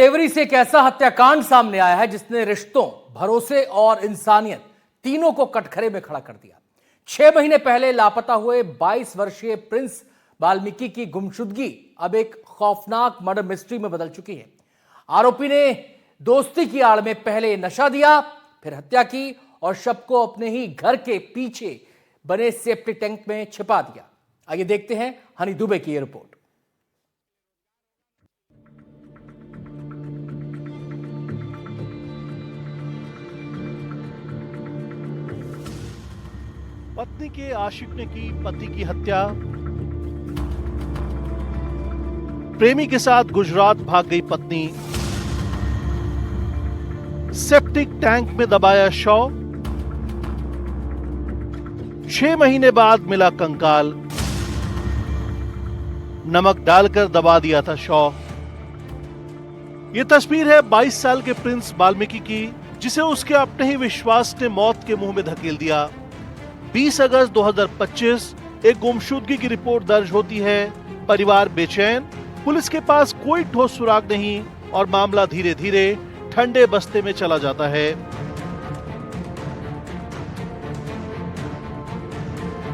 देवरी से एक ऐसा हत्याकांड सामने आया है जिसने रिश्तों, भरोसे और इंसानियत तीनों को कटघरे में खड़ा कर दिया। 6 महीने पहले लापता हुए 22 वर्षीय प्रिंस वाल्मीकि की गुमशुदगी अब एक खौफनाक मर्डर मिस्ट्री में बदल चुकी है। आरोपी ने दोस्ती की आड़ में पहले नशा दिया, फिर हत्या की और शव को अपने ही घर के पीछे बने सेफ्टी टैंक में छिपा दिया। आइए देखते हैं हनी दुबे की यह रिपोर्ट। पत्नी के आशिक ने की पति की हत्या। प्रेमी के साथ गुजरात भाग गई पत्नी। सेप्टिक टैंक में दबाया शव। 6 महीने बाद मिला कंकाल। नमक डालकर दबा दिया था शव। यह तस्वीर है 22 साल के प्रिंस वाल्मीकि की, जिसे उसके अपने ही विश्वास ने मौत के मुंह में धकेल दिया। 20 अगस्त 2025 एक गुमशुदगी की रिपोर्ट दर्ज होती है। परिवार बेचैन, पुलिस के पास कोई ठोस सुराग नहीं और मामला धीरे धीरे ठंडे बस्ते में चला जाता है।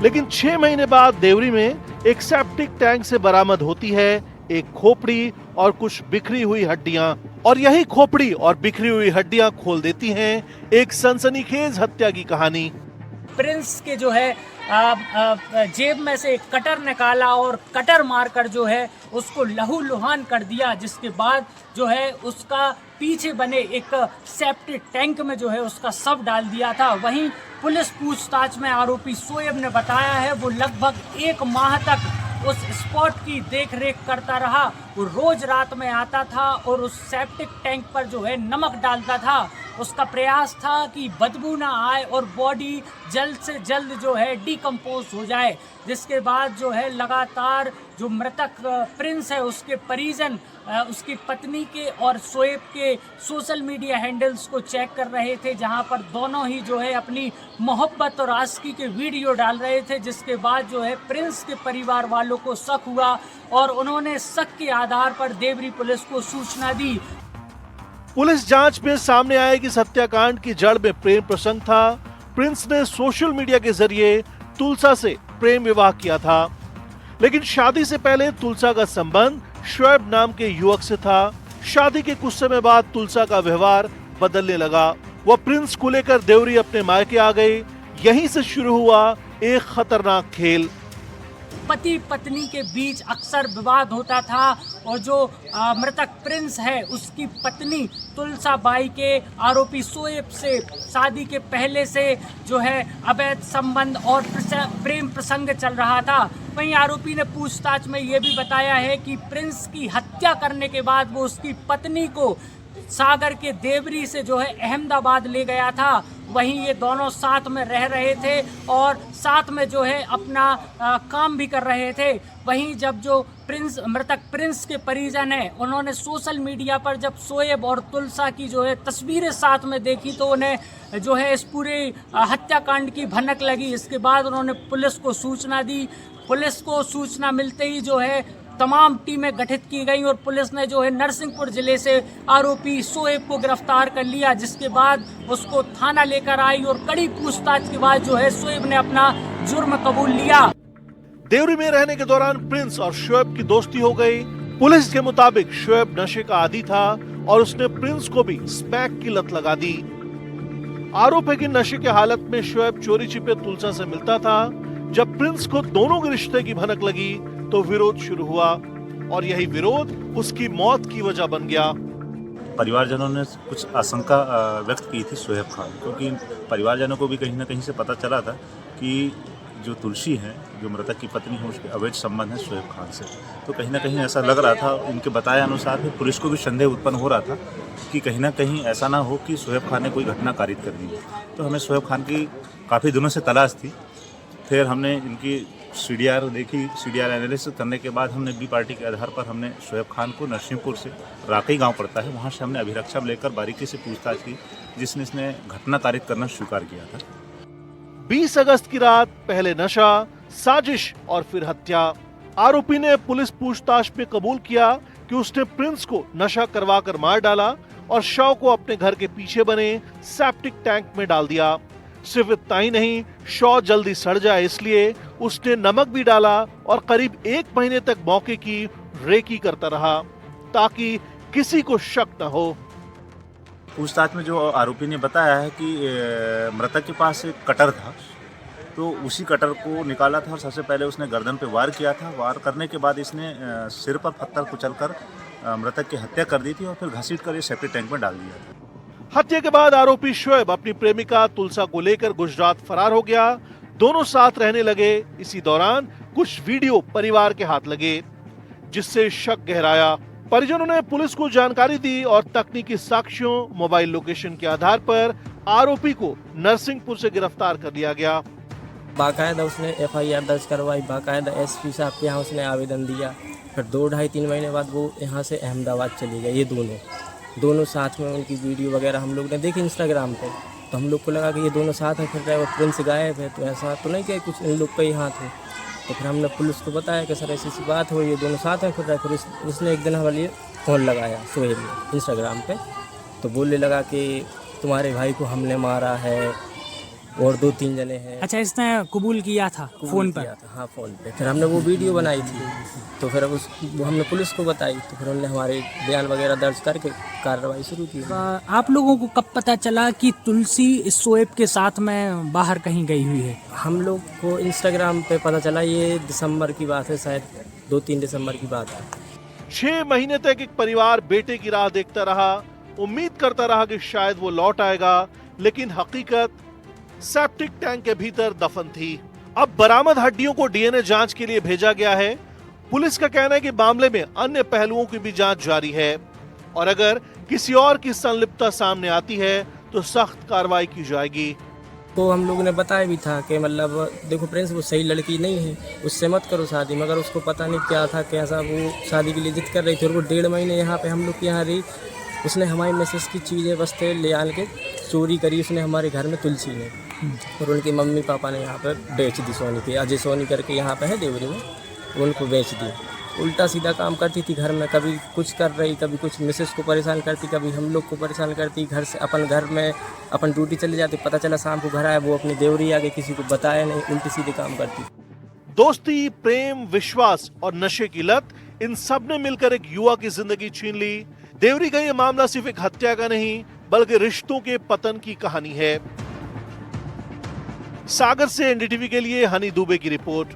लेकिन 6 महीने बाद देवरी में एक सेप्टिक टैंक से बरामद होती है एक खोपड़ी और कुछ बिखरी हुई हड्डियां, और यही खोपड़ी और बिखरी हुई हड्डियां खोल देती हैं एक सनसनीखेज हत्या की कहानी। प्रिंस के जो है जेब में से एक कटर निकाला और कटर मारकर जो है उसको लहूलुहान कर दिया, जिसके बाद जो है उसका पीछे बने एक सेप्टिक टैंक में जो है उसका शव डाल दिया था। वहीं पुलिस पूछताछ में आरोपी शोएब ने बताया है वो लगभग 1 माह तक उस स्पॉट की देखरेख करता रहा। वो रोज रात में आता था और उस सेप्टिक टैंक पर जो है नमक डालता था। उसका प्रयास था कि बदबू ना आए और बॉडी जल्द से जल्द जो है डिकम्पोज हो जाए, जिसके बाद जो है लगातार जो मृतक प्रिंस है उसके परिजन उसकी पत्नी के और शोएब के सोशल मीडिया हैंडल्स को चेक कर रहे थे, जहां पर दोनों ही जो है अपनी मोहब्बत और आशिकी के वीडियो डाल रहे थे। जिसके बाद जो है प्रिंस के परिवार वालों को शक हुआ और उन्होंने शक के आधार पर देवरी पुलिस को सूचना दी। पुलिस जांच में सामने आया कि इस हत्याकांड की जड़ में प्रेम प्रसंग था। प्रिंस ने सोशल मीडिया के जरिए तुलसा से प्रेम विवाह किया था, लेकिन शादी से पहले तुलसा का संबंध शोएब नाम के युवक से था। शादी के कुछ समय बाद तुलसा का व्यवहार बदलने लगा। वह प्रिंस को लेकर देवरी अपने मायके आ गई। यहीं से शुरू हुआ एक खतरनाक खेल। पति पत्नी के बीच अक्सर विवाद होता था और जो मृतक प्रिंस है उसकी पत्नी तुलसा बाई के आरोपी शोएब से शादी के पहले से जो है अवैध संबंध और प्रेम प्रसंग चल रहा था। वहीं आरोपी ने पूछताछ में ये भी बताया है कि प्रिंस की हत्या करने के बाद वो उसकी पत्नी को सागर के देवरी से जो है अहमदाबाद ले गया था। वहीं ये दोनों साथ में रह रहे थे और साथ में जो है अपना काम भी कर रहे थे। वहीं जब जो मृतक प्रिंस के परिजन हैं उन्होंने सोशल मीडिया पर जब शोएब और तुलसा की जो है तस्वीरें साथ में देखी तो उन्हें जो है इस पूरे हत्याकांड की भनक लगी। इसके बाद उन्होंने पुलिस को सूचना दी। पुलिस को सूचना मिलते ही जो है तमाम टीमें गठित की गई और पुलिस ने जो है नरसिंहपुर जिले से आरोपी शोएब को गिरफ्तार कर लिया, जिसके बाद उसको थाना लेकर आई और कड़ी पूछताछ के बाद जो है शोएब ने अपना जुर्म कबूल लिया। देवरी में रहने के दौरान प्रिंस और शोएब की दोस्ती हो गई। पुलिस के मुताबिक शोएब नशे का आदी था और उसने प्रिंस को भी स्मैक की लत लगा दी। आरोप है कि नशे के हालत में शोएब चोरी छिपे तुलसा से मिलता था। जब प्रिंस को दोनों के रिश्ते की भनक लगी तो विरोध शुरू हुआ और यही विरोध उसकी मौत की वजह बन गया। परिवारजनों ने कुछ आशंका व्यक्त की थी शोएब खान, क्योंकि परिवारजनों को भी कहीं ना कहीं से पता चला था कि जो तुलसी है, जो मृतक की पत्नी है, उसके अवैध संबंध है शोएब खान से। तो कहीं ना कहीं ऐसा लग रहा था, इनके बताए अनुसार भी पुलिस को भी संदेह उत्पन्न हो रहा था कि कहीं ना कहीं ऐसा ना हो कि शोएब खान ने कोई घटना कारित कर दी। तो हमें शोएब खान की काफ़ी दिनों से तलाश थी। फिर हमने इनकी CDR देखी। CDR एनालिसिस करने के बाद हमने बी पार्टी के आधार पर हमने शोएब खान को नरसिंहपुर से, राकई गांव पड़ता है, वहां से हमने अभिरक्षा लेकर बारीकी से पूछताछ की, जिसने इसने घटना कारित करना स्वीकार किया था। 20 अगस्त की रात पहले नशा, साजिश और फिर हत्या। आरोपी ने पुलिस पूछताछ में कबूल किया कि उसने प्रिंस को नशा करवा कर मार डाला और शव को अपने घर के पीछे बने सेप्टिक टैंक में डाल दिया। सिर्फ इतना ही नहीं, शव जल्दी सड़ जाए इसलिए उसने नमक भी डाला और करीब 1 महीने तक मौके की रेकी करता रहा ताकि किसी को शक न हो। पूछताछ में जो आरोपी ने बताया है कि मृतक के पास एक कटर था, तो उसी कटर को निकाला था और सबसे पहले उसने गर्दन पे वार किया था। वार करने के बाद इसने सिर पर पत्थर कुचलकर मृतक की हत्या कर दी थी और फिर घसीट कर ये सेप्टिक टैंक में डाल दिया था। हत्या के बाद आरोपी शोएब अपनी प्रेमिका तुलसा को लेकर गुजरात फरार हो गया। दोनों साथ रहने लगे। इसी दौरान कुछ वीडियो परिवार के हाथ लगे, जिससे शक गहराया। परिजनों ने पुलिस को जानकारी दी और तकनीकी साक्ष्यों, मोबाइल लोकेशन के आधार पर आरोपी को नरसिंहपुर से गिरफ्तार कर लिया गया। बाकायदा उसने FIR दर्ज करवाई, बाकायदा SP साहब के यहाँ उसने आवेदन दिया। फिर 2-2.5-3 महीने बाद वो यहाँ से अहमदाबाद चले गए। ये दोनों साथ में, उनकी वीडियो वगैरह हम लोग ने देखी इंस्टाग्राम पे, तो हम लोग को लगा कि ये दोनों साथ हैं। फिर ड्राइवर प्रिंस गायब है, तो ऐसा तो नहीं कि कुछ इन लोग का ही हाथ है। तो फिर हमने पुलिस को बताया कि सर ऐसी बात हो, ये दोनों साथ हैं। फिर उसने एक दिन हमारे लिए फ़ोन लगाया सोहेल ने इंस्टाग्राम पे, तो बोलने लगा कि तुम्हारे भाई को हमने मारा है और 2-3 जने हैं। अच्छा, इसने कबूल किया था फ़ोन पर? हाँ, फ़ोन पे। फिर हमने वो वीडियो बनाई थी, तो फिर वो हमने पुलिस को बताई, तो फिर उन्होंने हमारे बयान वगैरह दर्ज करके कार्रवाई शुरू की। आप लोगों को कब पता चला कि तुलसी इस शोएब के साथ में बाहर कहीं गई हुई है? हम लोग को इंस्टाग्राम पे पता चला, ये दिसंबर की बात है, शायद 2-3 दिसंबर की बात है। 6 महीने तक एक परिवार बेटे की राह देखता रहा, उम्मीद करता रहा कि शायद वो लौट आएगा, लेकिन हकीकत सेप्टिक टैंक के भीतर दफन थी। अब बरामद हड्डियों को DNA जांच के लिए भेजा गया है। पुलिस का कहना है कि मामले में अन्य पहलुओं की भी जांच जारी है और अगर किसी और की संलिप्तता सामने आती है तो सख्त कार्रवाई की जाएगी। तो हम लोगों ने बताया भी था कि मतलब देखो प्रिंस वो सही लड़की नहीं है, उससे मत करो शादी। मगर उसको पता नहीं क्या था, कैसा वो शादी के लिए जिद कर रही थी और वो 1.5 महीने यहाँ पे हम लोग के यहाँ रही। उसने हमारी मिसेस की चीज़ें बस्ते ले आन के चोरी करी उसने हमारे घर में, तुलसी ने। और उनके मम्मी पापा ने यहाँ पे बेच दी सोनी की, अजय सोनी करके यहाँ पे है देवरी में, उनको बेच दी। उल्टा सीधा काम करती थी घर में, कभी कुछ कर रही, कभी कुछ मिसेस को परेशान करती, कभी हम लोग को परेशान करती। घर से अपन घर में अपन ड्यूटी चले जाते, पता चला शाम को घर आया वो अपनी देवरी आ गई, किसी को बताया नहीं, उल्टी सीधे काम करती। दोस्ती, प्रेम, विश्वास और नशे की लत, इन सब ने मिलकर एक युवा की जिंदगी छीन ली। देवरी का ये मामला सिर्फ एक हत्या का नहीं बल्कि रिश्तों के पतन की कहानी है। सागर से NDTV के लिए हनी दुबे की रिपोर्ट।